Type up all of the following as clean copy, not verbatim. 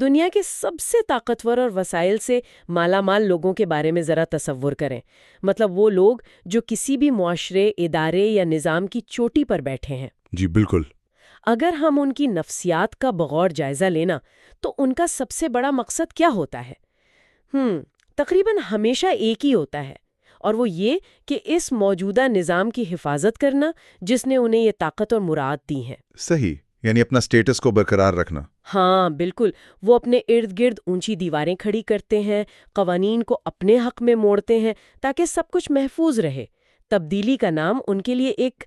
دنیا کے سب سے طاقتور اور وسائل سے مالا مال لوگوں کے بارے میں ذرا تصور کریں۔ مطلب وہ لوگ جو کسی بھی معاشرے، ادارے یا نظام کی چوٹی پر بیٹھے ہیں۔ جی بالکل۔ اگر ہم ان کی نفسیات کا بغور جائزہ لینا تو ان کا سب سے بڑا مقصد کیا ہوتا ہے؟ تقریباً ہمیشہ ایک ہی ہوتا ہے، اور وہ یہ کہ اس موجودہ نظام کی حفاظت کرنا جس نے انہیں یہ طاقت اور مراد دی ہیں۔ صحیح، یعنی اپنا سٹیٹس کو برقرار رکھنا۔ ہاں بالکل، وہ اپنے ارد گرد اونچی دیواریں کھڑی کرتے ہیں، قوانین کو اپنے حق میں موڑتے ہیں تاکہ سب کچھ محفوظ رہے۔ تبدیلی کا نام ان کے لیے ایک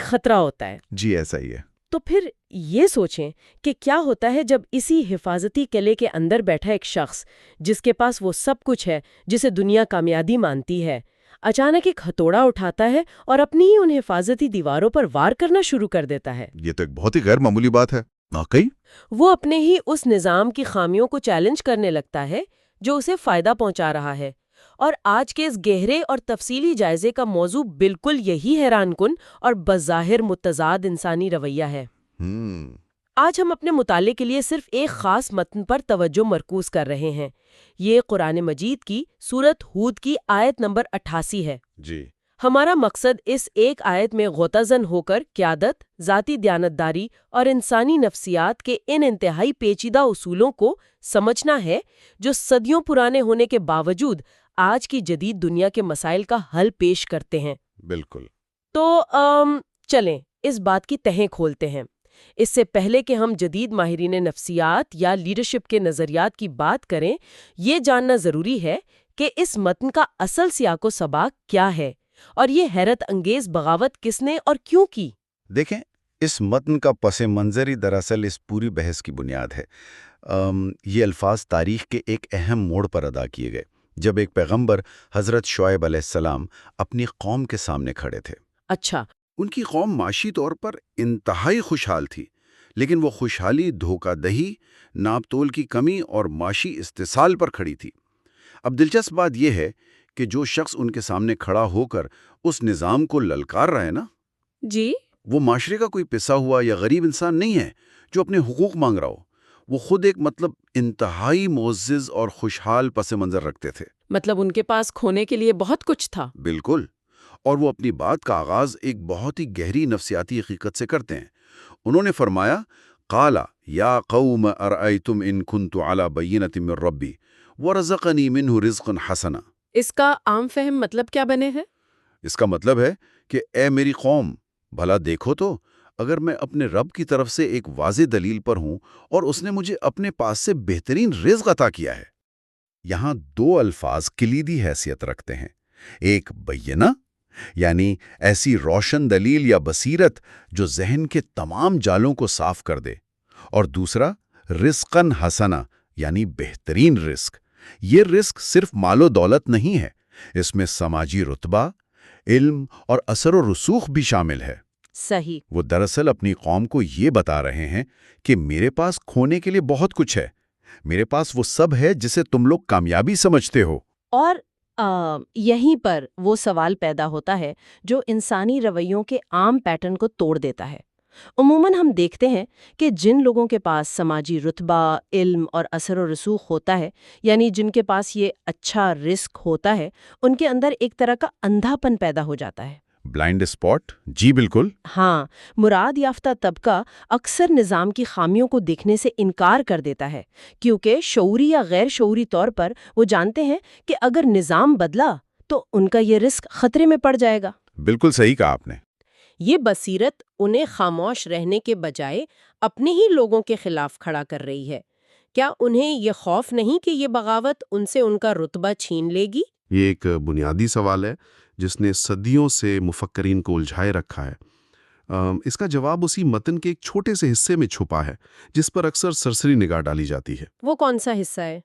خطرہ ہوتا ہے۔ جی ایسا ہی ہے۔ تو پھر یہ سوچیں کہ کیا ہوتا ہے جب اسی حفاظتی قلعے کے اندر بیٹھا ایک شخص جس کے پاس وہ سب کچھ ہے جسے دنیا کامیابی مانتی ہے، اچانک ایک ہتھوڑا اٹھاتا ہے اور اپنی ہی ان حفاظتی دیواروں پر وار کرنا شروع کر دیتا ہے۔ یہ تو ایک بہت ہی غیر معمولی بات ہے، واقعی۔ وہ اپنے ہی اس نظام کی خامیوں کو چیلنج کرنے لگتا ہے جو اسے فائدہ پہنچا رہا ہے، اور آج کے اس گہرے اور تفصیلی جائزے کا موضوع بالکل یہی حیران کن اور بظاہر متضاد انسانی رویہ ہے۔ آج ہم اپنے مطالعے کے لیے صرف ایک خاص متن پر توجہ مرکوز کر رہے ہیں۔ یہ قرآن مجید کی سورۃ ہود کی آیت نمبر 88 ہے۔ جی، ہمارا مقصد اس ایک آیت میں غوطہ زن ہو کر قیادت، ذاتی دیانتداری اور انسانی نفسیات کے ان انتہائی پیچیدہ اصولوں کو سمجھنا ہے جو صدیوں پرانے ہونے کے باوجود آج کی جدید دنیا کے مسائل کا حل پیش کرتے ہیں۔ بالکل۔ تو چلیں اس بات کی تہیں کھولتے ہیں۔ اس سے پہلے کہ ہم جدید ماہرین نفسیات یا لیڈرشپ کے نظریات کی بات کریں، یہ جاننا ضروری ہے کہ اس متن کا اصل سیاق و سباق کیا ہے اور یہ حیرت انگیز بغاوت کس نے اور کیوں کی۔ دیکھیں، اس متن کا پس منظر ہی دراصل اس پوری بحث کی بنیاد ہے۔ یہ الفاظ تاریخ کے ایک اہم موڑ پر ادا کیے گئے جب ایک پیغمبر حضرت شعیب علیہ السلام اپنی قوم کے سامنے کھڑے تھے۔ اچھا۔ ان کی قوم معاشی طور پر انتہائی خوشحال تھی، لیکن وہ خوشحالی دھوکہ دہی، ناپ تول کی کمی اور معاشی استحصال پر کھڑی تھی۔ اب دلچسپ بات یہ ہے کہ جو شخص ان کے سامنے کھڑا ہو کر اس نظام کو للکار رہا ہے نا، جی، وہ معاشرے کا کوئی پسا ہوا یا غریب انسان نہیں ہے جو اپنے حقوق مانگ رہا ہو۔ وہ خود ایک انتہائی معزز اور خوشحال پس منظر رکھتے تھے۔ مطلب ان کے پاس کھونے کے لیے بہت کچھ تھا۔ بالکل، اور وہ اپنی بات کا آغاز ایک بہت ہی گہری نفسیاتی حقیقت سے کرتے ہیں۔ انہوں نے فرمایا، قال یا قوم ارأیتم ان کنت علی بینۃ من ربی ورزقنی منہ رزقا حسنا۔ اس کا عام فہم مطلب کیا بنے ہے؟ اس کا مطلب ہے کہ اے میری قوم، بھلا دیکھو تو، اگر میں اپنے رب کی طرف سے ایک واضح دلیل پر ہوں اور اس نے مجھے اپنے پاس سے بہترین رزق عطا کیا ہے۔ یہاں دو الفاظ کلیدی حیثیت رکھتے ہیں، ایک بینہ یعنی ایسی روشن دلیل یا بصیرت جو ذہن کے تمام جالوں کو صاف کر دے، اور دوسرا رزقاً حسنا یعنی بہترین رزق۔ یہ رزق صرف مال و دولت نہیں ہے، اس میں سماجی رتبہ، علم اور اثر و رسوخ بھی شامل ہے۔ صحیح۔ وہ دراصل اپنی قوم کو یہ بتا رہے ہیں کہ میرے پاس کھونے کے لیے بہت کچھ ہے، میرے پاس وہ سب ہے جسے تم لوگ کامیابی سمجھتے ہو۔ اور یہیں پر وہ سوال پیدا ہوتا ہے جو انسانی رویوں کے عام پیٹرن کو توڑ دیتا ہے۔ عموماً ہم دیکھتے ہیں کہ جن لوگوں کے پاس سماجی رتبہ، علم اور اثر و رسوخ ہوتا ہے، یعنی جن کے پاس یہ اچھا رزق ہوتا ہے، ان کے اندر ایک طرح کا اندھا پن پیدا ہو جاتا ہے۔ بلائنڈ اسپاٹ، جی بالکل۔ ہاں، مراد یافتہ طبقہ اکثر نظام کی خامیوں کو دیکھنے سے انکار کر دیتا ہے، کیونکہ شعوری یا غیر شعوری طور پر وہ جانتے ہیں کہ اگر نظام بدلا تو ان کا یہ رزق خطرے میں پڑ جائے گا۔ بالکل صحیح کہا آپ نے۔ یہ بصیرت انہیں خاموش رہنے کے بجائے اپنے ہی لوگوں کے خلاف کھڑا کر رہی ہے۔ کیا انہیں یہ خوف نہیں کہ یہ بغاوت ان سے ان کا رتبہ چھین لے گی؟ یہ ایک بنیادی سوال ہے جس نے صدیوں سے مفکرین کو الجھائے رکھا ہے۔ اس کا جواب اسی متن کے ایک چھوٹے سے حصے میں چھپا ہے جس پر اکثر سرسری نگاہ ڈالی جاتی ہے۔ وہ کون سا حصہ ہے؟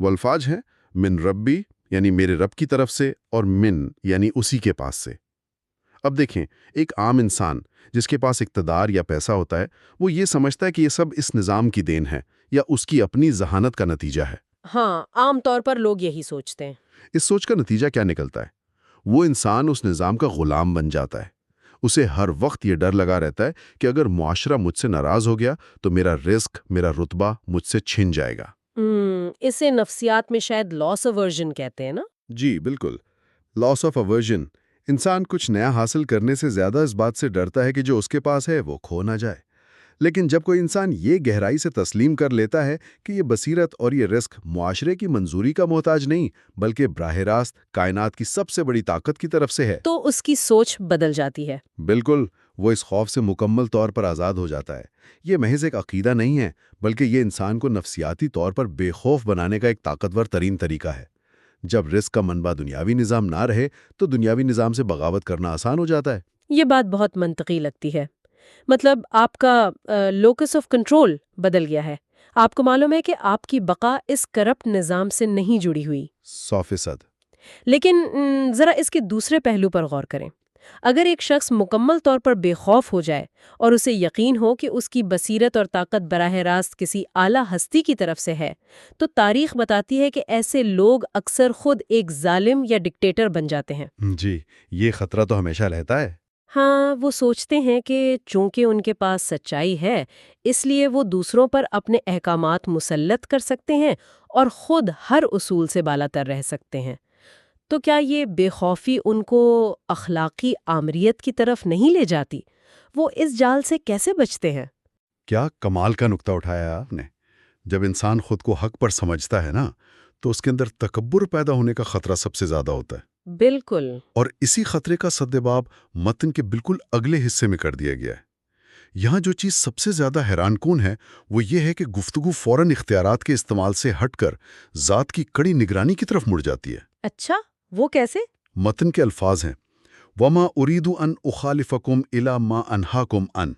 وہ الفاظ ہیں من ربی یعنی میرے رب کی طرف سے، اور من یعنی اسی کے پاس سے۔ اب دیکھیں، ایک عام انسان جس کے پاس اقتدار یا پیسہ ہوتا ہے، وہ یہ سمجھتا ہے کہ یہ سب اس نظام کی دین ہے یا اس کی اپنی ذہانت کا نتیجہ ہے۔ ہاں، عام طور پر لوگ یہی سوچتے ہیں۔ اس سوچ کا نتیجہ کیا نکلتا ہے؟ وہ انسان اس نظام کا غلام بن جاتا ہے، उसे हर वक्त ये डर लगा रहता है कि अगर मुआशरा मुझसे नाराज हो गया तो मेरा रिस्क, मेरा रुतबा मुझसे छिन जाएगा। इसे नफ्सियात में शायद लॉस अवर्जन कहते हैं ना? जी बिल्कुल, लॉस ऑफ अवर्जन। इंसान कुछ नया हासिल करने से ज्यादा इस बात से डरता है कि जो उसके पास है वो खो ना जाए। लेकिन जब कोई इंसान ये गहराई से तस्लीम कर लेता है कि ये बसीरत और ये रिस्क मुआशरे की मंजूरी का मोहताज नहीं बल्कि बराह रास्त कायनात की सबसे बड़ी ताकत की तरफ से है, तो उसकी सोच बदल जाती है। बिल्कुल, वो इस खौफ से मुकम्मल तौर पर आज़ाद हो जाता है। ये महज एक अकीदा नहीं है, बल्कि ये इंसान को नफ्सियाती तौर पर बेखौफ बनाने का एक ताकतवर तरीन तरीका है। जब रिस्क का मनबा दुनियावी निज़ाम ना रहे तो दुनियावी निज़ाम से बगावत करना आसान हो जाता है। ये बात बहुत मंतकी लगती है। मतलब आपका लोकस ऑफ कंट्रोल बदल गया है। आपको मालूम है कि आपकी बका इस करप्ट निज़ाम से नहीं जुड़ी हुई। 100%। लेकिन ज़रा इसके दूसरे पहलू पर गौर करें। अगर एक शख्स मुकम्मल तौर पर बेखौफ हो जाए और उसे यकीन हो कि उसकी बसीरत और ताकत बराह रास्त किसी आला हस्ती की तरफ से है, तो तारीख बताती है कि ऐसे लोग अक्सर खुद एक जालिम या डिक्टेटर बन जाते हैं। जी, ये खतरा तो हमेशा रहता है। हाँ, वो सोचते हैं कि चूंकि उनके पास सच्चाई है, इसलिए वो दूसरों पर अपने अहकामात मुसल्लत कर सकते हैं और खुद हर उसूल से बालातर रह सकते हैं। तो क्या ये बेखौफी उनको अखलाकी आमरियत की तरफ नहीं ले जाती? वो इस जाल से कैसे बचते हैं? क्या कमाल का नुक्ता उठाया आपने। जब इंसान खुद को हक पर समझता है ना, तो उसके अंदर तकब्बुर पैदा होने का खतरा सबसे ज्यादा होता है। बिल्कुल। और इसी खतरे का सद्देबाब मतन के बिल्कुल अगले हिस्से में कर दिया गया है। यहाँ जो चीज़ सबसे ज्यादा हैरानकुन है वो ये है कि गुफ्तगू फौरन इख्तियारात के इस्तेमाल से हटकर ज़ात की कड़ी निगरानी की तरफ मुड़ जाती है। अच्छा, वो कैसे? मतन के अल्फाज हैं, वमा उरीदु अन उखालिफकुम इला मा अनहाकुम अन,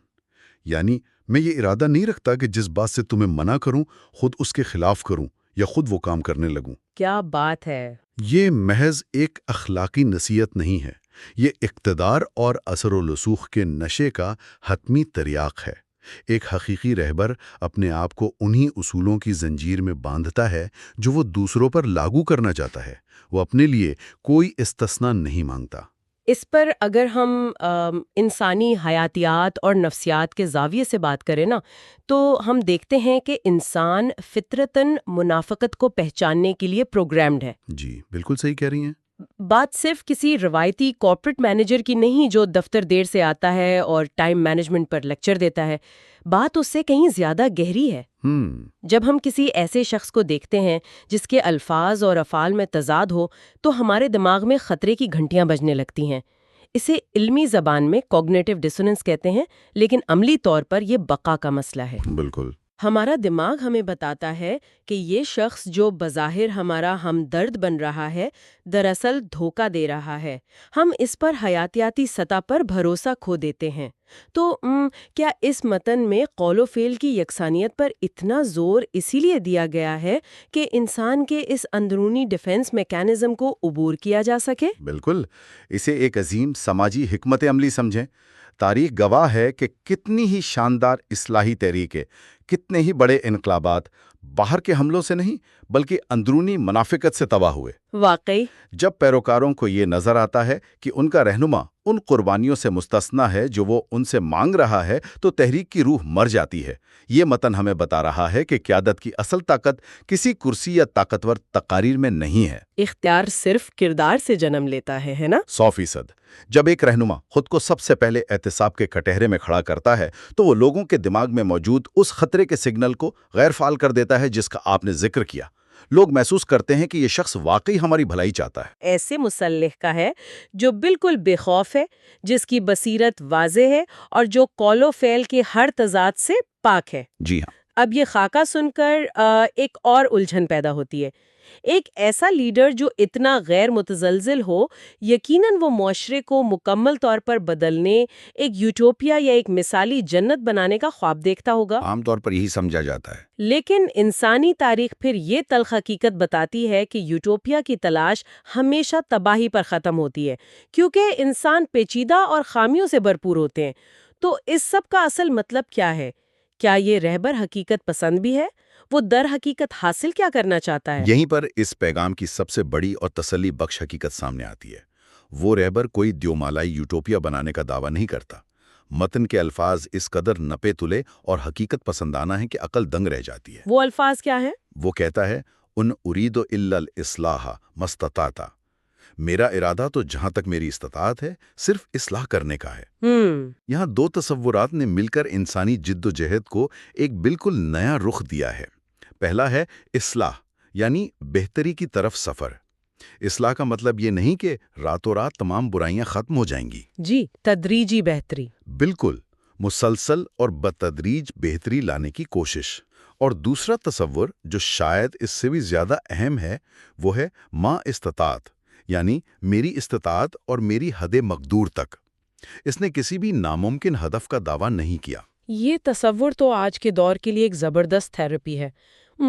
यानी मैं ये इरादा नहीं रखता कि जिस बात से तुम्हें मना करूं खुद उसके खिलाफ करूं या खुद वो काम करने लगूं। क्या बात है! ये महज एक अखलाकी नसीहत नहीं है, ये इक़्तिदार और असर व रसूख के नशे का हतमी तरियाक है। एक हकीकी रहबर अपने आप को उन्हीं उसूलों की जंजीर में बांधता है जो वो दूसरों पर लागू करना चाहता है। वो अपने लिए कोई इस्तिस्ना नहीं मांगता। इस पर अगर हम इंसानी हयातियात और नफ्सियात के ज़ाविये से बात करें ना, तो हम देखते हैं कि इंसान फितरतन मुनाफ़कत को पहचानने के लिए प्रोग्राम्ड है। जी बिल्कुल सही कह रही हैं। बात सिर्फ किसी रवायती कॉर्पोरेट मैनेजर की नहीं जो दफ्तर देर से आता है और टाइम मैनेजमेंट पर लेक्चर देता है। बात उससे कहीं ज्यादा गहरी है। जब हम किसी ऐसे शख्स को देखते हैं जिसके अल्फाज और अफ़ाल में तज़ाद हो, तो हमारे दिमाग में खतरे की घंटियां बजने लगती हैं। इसे इल्मी ज़बान में कॉग्निटिव डिसोनेंस कहते हैं, लेकिन अमली तौर पर यह बका का मसला है। बिल्कुल। हमारा दिमाग हमें बताता है कि ये शख्स जो बज़ाहिर हमारा हमदर्द बन रहा है, दरअसल धोखा दे रहा है। हम इस पर हयातियाती सतह पर भरोसा खो देते हैं। तो क्या इस मतन में कौलो फ़ेल की यकसानियत पर इतना जोर इसीलिए दिया गया है कि इंसान के इस अंदरूनी डिफेंस मैकेनिज्म को उबूर किया जा सके? बिल्कुल, इसे एक अजीम समाजी हिकमत अमली समझें। तारीख गवाह है कि कितनी ही शानदार इस्लाही तहरीकें, कितने ही बड़े इनकलाबात बाहर के हमलों से नहीं बल्कि अंदरूनी मुनाफिकत से तबाह हुए। वाकई। जब पैरोकारों को ये नजर आता है कि उनका रहनुमा उन कुर्बानियों से मुस्तस्ना है जो वो उनसे मांग रहा है, तो तहरीक की रूह मर जाती है। ये मतन हमें बता रहा है कि क़यादत की असल ताकत किसी कुर्सी या ताकतवर तकारीर में नहीं है। इख्तियार सिर्फ किरदार से जन्म लेता है ना? 100%। जब एक रहनुमा खुद को सबसे पहले एहतिसाब के कटहरे में खड़ा करता है, तो वो लोगों के दिमाग में मौजूद उस खतरे के सिग्नल को गैर फाल कर देता है जिसका आपने जिक्र किया। लोग महसूस करते हैं कि ये शख्स वाकई हमारी भलाई चाहता है। ऐसे मुसल्लिह का है जो बिल्कुल बेखौफ है, जिसकी बसीरत वाज़े है और जो कौलो फ़ेल के हर तज़ाद से पाक है। जी हाँ। अब ये खाका सुनकर एक और उलझन पैदा होती है। एक ऐसा लीडर जो इतना गैर मुतज़लज़िल हो, यकीनन वो मुआशरे को मुकम्मल तौर पर बदलने, एक यूटोपिया या एक मिसाली जन्नत बनाने का ख्वाब देखता होगा। आमतौर पर यही समझा जाता है। लेकिन इंसानी तारीख फिर ये तल्ख हकीकत बताती है कि यूटोपिया की तलाश हमेशा तबाही पर ख़त्म होती है, क्योंकि इंसान पेचीदा और खामियों से भरपूर होते हैं। तो इस सब का असल मतलब क्या है? क्या ये रहबर हकीकत पसंद भी है? वो दर हकीकत हासिल क्या करना चाहता है? यहीं पर इस पैगाम की सबसे बड़ी और तसल्ली बख्श हकीकत सामने आती है। वो रहबर कोई द्योमालाई यूटोपिया बनाने का दावा नहीं करता। मतन के अल्फाज इस कदर नपे तुले और हकीकत पसंदाना है कि अकल दंग रह जाती है। वो अल्फाज क्या है? वो कहता है, उन उरीदो इल्लल इस्लाह मस्तताता, मेरा इरादा तो जहां तक मेरी इस्तात है सिर्फ इस्लाह करने का है। यहाँ दो तसव्वुरात ने मिलकर इंसानी जिद्दोजहद को एक बिल्कुल नया रुख दिया है। पहला है इस्लाह, यानी बेहतरी की तरफ सफर। इस्लाह का मतलब ये नहीं कि रातों रात तमाम बुराइयां खत्म हो जाएंगी। जी, तदरीजी बेहतरी। बिल्कुल, मुसलसल और बतदरीज बेहतरी लाने की कोशिश। और दूसरा तसव्वुर जो शायद इससे भी ज्यादा अहम है, वो है माँ इस्तात, यानी मेरी इस्तात और मेरी हद मकदूर तक। इसने किसी भी नामुमकिन हदफ का दावा नहीं किया। ये तसव्वुर तो आज के दौर के लिए एक जबरदस्त थेरेपी है।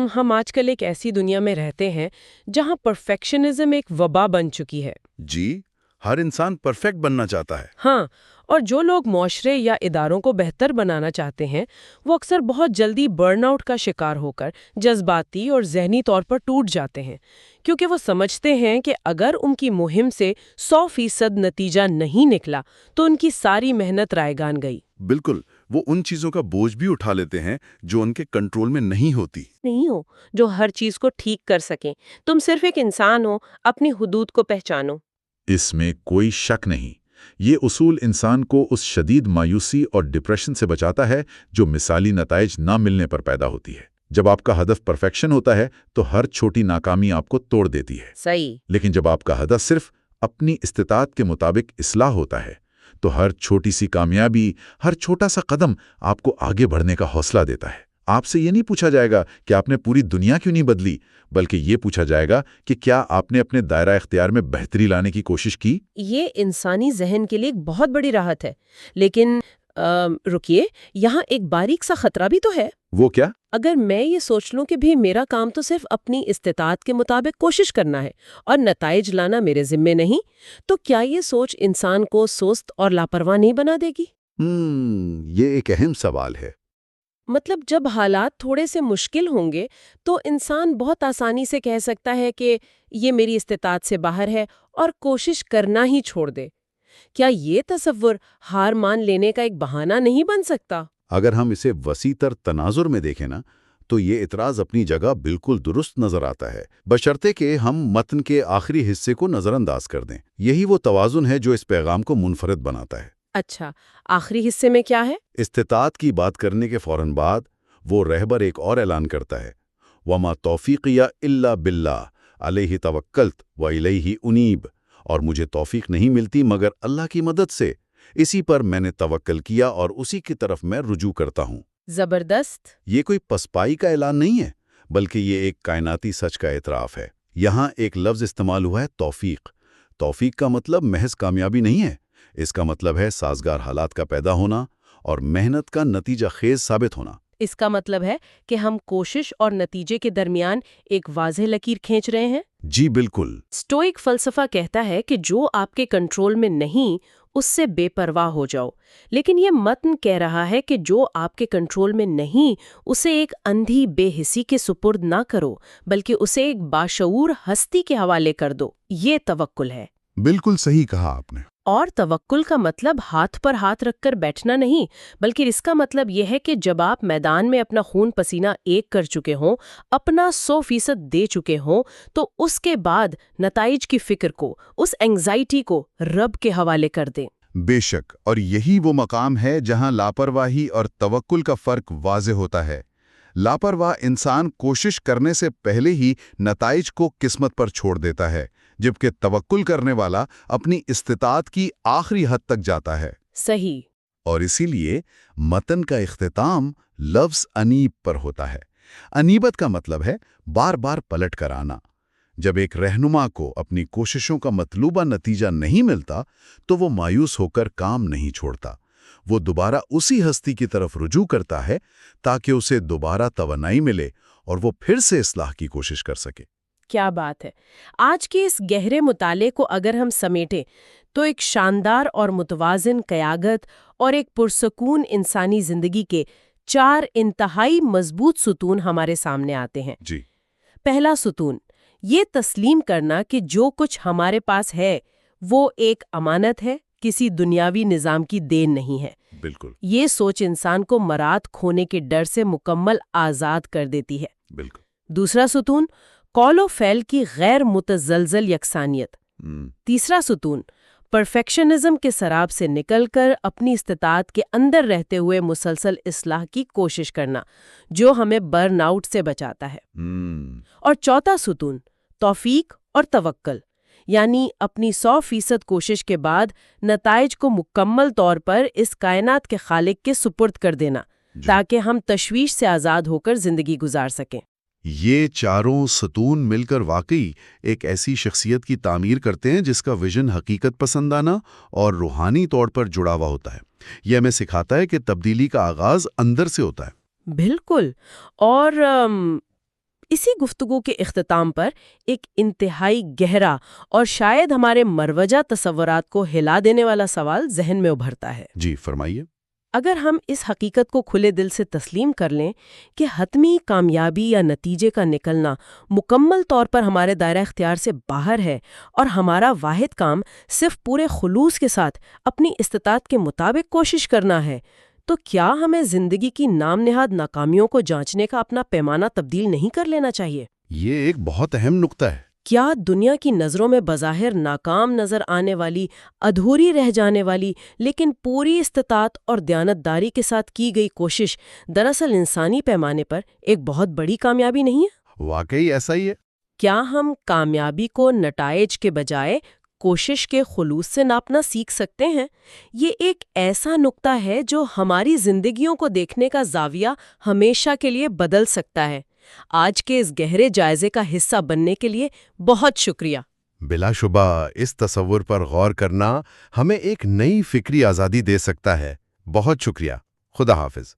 हम आजकल एक ऐसी दुनिया में रहते हैं जहां परफेक्शनिज्म एक वबा बन चुकी है। जी, हर इंसान परफेक्ट बनना चाहता है। हाँ, और जो लोग मुआशरे या इदारों को बेहतर बनाना चाहते हैं वो अक्सर बहुत जल्दी बर्नआउट का शिकार होकर जज्बाती और ज़हनी तौर पर टूट जाते हैं, क्योंकि वो समझते हैं कि अगर उनकी मुहिम से 100% नतीजा नहीं निकला तो उनकी सारी मेहनत रायगान गई। बिल्कुल, वो उन चीजों का बोझ भी उठा लेते हैं जो उनके कंट्रोल में नहीं होती। नहीं हो जो हर चीज को ठीक कर सकें। तुम सिर्फ एक इंसान हो, अपनी हुदूद को पहचानो। इसमें कोई शक नहीं। ये उसूल इंसान को उस शदीद मायूसी और डिप्रेशन से बचाता है जो मिसाली नताइज ना मिलने पर पैदा होती है। जब आपका हदफ परफेक्शन होता है तो हर छोटी नाकामी आपको तोड़ देती है। सही। लेकिन जब आपका हदफ सिर्फ अपनी इस्तिताअत के मुताबिक इस्लाह होता है तो हर छोटी सी कामयाबी, हर छोटा सा कदम आपको आगे बढ़ने का हौसला देता है। आपसे ये नहीं पूछा जाएगा कि आपने पूरी दुनिया क्यों नहीं बदली, बल्कि ये पूछा जाएगा कि क्या आपने अपने दायरा इख्तियार में बेहतरी लाने की कोशिश की। ये इंसानी जहन के लिए एक बहुत बड़ी राहत है। लेकिन रुकिए, यहाँ एक बारीक सा खतरा भी तो है। वो क्या? अगर मैं ये सोच लूं कि भी मेरा काम तो सिर्फ अपनी इस्तिताअत के मुताबिक कोशिश करना है और नताइज लाना मेरे जिम्मे नहीं, तो क्या ये सोच इंसान को सुस्त और लापरवाह नहीं बना देगी? ये एक अहम सवाल है। मतलब जब हालात थोड़े से मुश्किल होंगे तो इंसान बहुत आसानी से कह सकता है कि ये मेरी इस्तिताअत से बाहर है और कोशिश करना ही छोड़ दे। क्या ये तसव्वुर हार मान लेने का एक बहाना नहीं बन सकता? अगर हम इसे वसीतर तनाजुर में देखें ना, तो ये इतराज अपनी जगह बिल्कुल दुरुस्त नजर आता है, बशर्ते कि हम मतन के आखिरी हिस्से को नजरअंदाज कर दें। यही वो तवाजुन है जो इस पैगाम को मुनफरद बनाता है। अच्छा, आखिरी हिस्से में क्या है? इस्तिताअत की बात करने के फौरन बाद वो रहबर एक और ऐलान करता है, वमा तौफीकिया इल्ला बिल्लाह अलैहि तवक्कल्त व इलैहि उनीब, और मुझे तौफीक नहीं मिलती मगर अल्लाह की मदद से, इसी पर मैंने तवक्कल किया और उसी की तरफ मैं रुजू करता हूँ। जबरदस्त। ये कोई पसपाई का ऐलान नहीं है, बल्कि ये एक कायनाती सच का एतराफ़ है। यहाँ एक लफ्ज़ इस्तेमाल हुआ है, तौफीक। तौफीक का मतलब महज कामयाबी नहीं है, इसका मतलब है साजगार हालात का पैदा होना और मेहनत का नतीजा खेज साबित होना। इसका मतलब है कि हम कोशिश और नतीजे के दरमियान एक वाज़ेह लकीर खींच रहे हैं। जी बिल्कुल। स्टोइक फलसफा कहता है कि जो आपके कंट्रोल में नहीं उससे बेपरवाह हो जाओ, लेकिन ये मतन कह रहा है कि जो आपके कंट्रोल में नहीं उसे एक अंधी बेहिसी के सुपुर्द ना करो, बल्कि उसे एक बाशऊर हस्ती के हवाले कर दो। ये तवक्कुल है। बिल्कुल सही कहा आपने। और तवक्कुल का मतलब हाथ पर हाथ रखकर बैठना नहीं, बल्कि इसका मतलब यह है कि जब आप मैदान में अपना खून पसीना एक कर चुके हों, अपना 100% दे चुके हों, तो उसके बाद नताइज की फिक्र को, उस एंग्जाइटी को रब के हवाले कर दें। बेशक, और यही वो मकाम है जहां लापरवाही और तवक्कुल का फर्क वाज़ेह होता है। लापरवाह इंसान कोशिश करने से पहले ही नताइज को किस्मत पर छोड़ देता है, जबकि तवक्कुल करने वाला अपनी इस्तिताअत की आखिरी हद तक जाता है। सही। और इसीलिए मतन का इख्तिताम लफ्ज़ अनीब पर होता है। अनीबत का मतलब है बार बार पलट कर आना। जब एक रहनुमा को अपनी कोशिशों का मतलूबा नतीजा नहीं मिलता तो वो मायूस होकर काम नहीं छोड़ता। वो दोबारा उसी हस्ती की तरफ रुजू करता है ताकि उसे दोबारा तवन्नाई मिले और वो फिर से इस्लाह की कोशिश कर सके। क्या बात है। आज के इस गहरे मुताले को अगर हम समेटें तो एक शानदार और मुतवाज़िन क़यादत और एक पुरसकून इंसानी ज़िंदगी के 4 इंतहाई मजबूत सुतून हमारे सामने आते हैं। जी। पहला सुतून, ये तस्लीम करना कि जो कुछ हमारे पास है وہ ایک امانت ہے، کسی دنیاوی نظام کی دین نہیں ہے۔ بالکل یہ سوچ انسان کو مراد کھونے کے ڈر سے مکمل آزاد کر دیتی ہے۔ بالکل دوسرا ستون، قول و فعل کی غیر متزلزل یکسانیت۔ تیسرا ستون، پرفیکشنزم کے سراب سے نکل کر اپنی استطاعت کے اندر رہتے ہوئے مسلسل اصلاح کی کوشش کرنا، جو ہمیں برن آؤٹ سے بچاتا ہے۔ اور چوتھا ستون، توفیق اور توکل، یعنی اپنی 100% کوشش کے بعد نتائج کو مکمل طور پر اس کائنات کے خالق کے سپرد کر دینا، تاکہ ہم تشویش سے آزاد ہو کر زندگی گزار سکیں۔ یہ چاروں ستون مل کر واقعی ایک ایسی شخصیت کی تعمیر کرتے ہیں جس کا ویژن حقیقت پسندانہ اور روحانی طور پر جڑا ہوا ہوتا ہے۔ یہ ہمیں سکھاتا ہے کہ تبدیلی کا آغاز اندر سے ہوتا ہے۔ بالکل۔ اور اسی گفتگو کے اختتام پر ایک انتہائی گہرا اور شاید ہمارے مروجہ تصورات کو ہلا دینے والا سوال ذہن میں ابھرتا ہے۔ جی فرمائیے۔ اگر ہم اس حقیقت کو کھلے دل سے تسلیم کر لیں کہ حتمی کامیابی یا نتیجے کا نکلنا مکمل طور پر ہمارے دائرہ اختیار سے باہر ہے، اور ہمارا واحد کام صرف پورے خلوص کے ساتھ اپنی استطاعت کے مطابق کوشش کرنا ہے، تو کیا ہمیں زندگی کی نام نہاد ناکامیوں کو جانچنے کا اپنا پیمانہ تبدیل نہیں کر لینا چاہیے؟ یہ ایک بہت اہم نقطہ ہے۔ کیا دنیا کی نظروں میں بظاہر ناکام نظر آنے والی، ادھوری رہ جانے والی، لیکن پوری استطاعت اور دیانتداری کے ساتھ کی گئی کوشش دراصل انسانی پیمانے پر ایک بہت بڑی کامیابی نہیں ہے؟ واقعی ایسا ہی ہے۔ کیا ہم کامیابی کو نتائج کے بجائے کوشش کے خلوص سے ناپنا سیکھ سکتے ہیں؟ یہ ایک ایسا نقطہ ہے جو ہماری زندگیوں کو دیکھنے کا زاویہ ہمیشہ کے لیے بدل سکتا ہے۔ آج کے اس گہرے جائزے کا حصہ بننے کے لیے بہت شکریہ۔ بلا شبہ اس تصور پر غور کرنا ہمیں ایک نئی فکری آزادی دے سکتا ہے۔ بہت شکریہ۔ خدا حافظ۔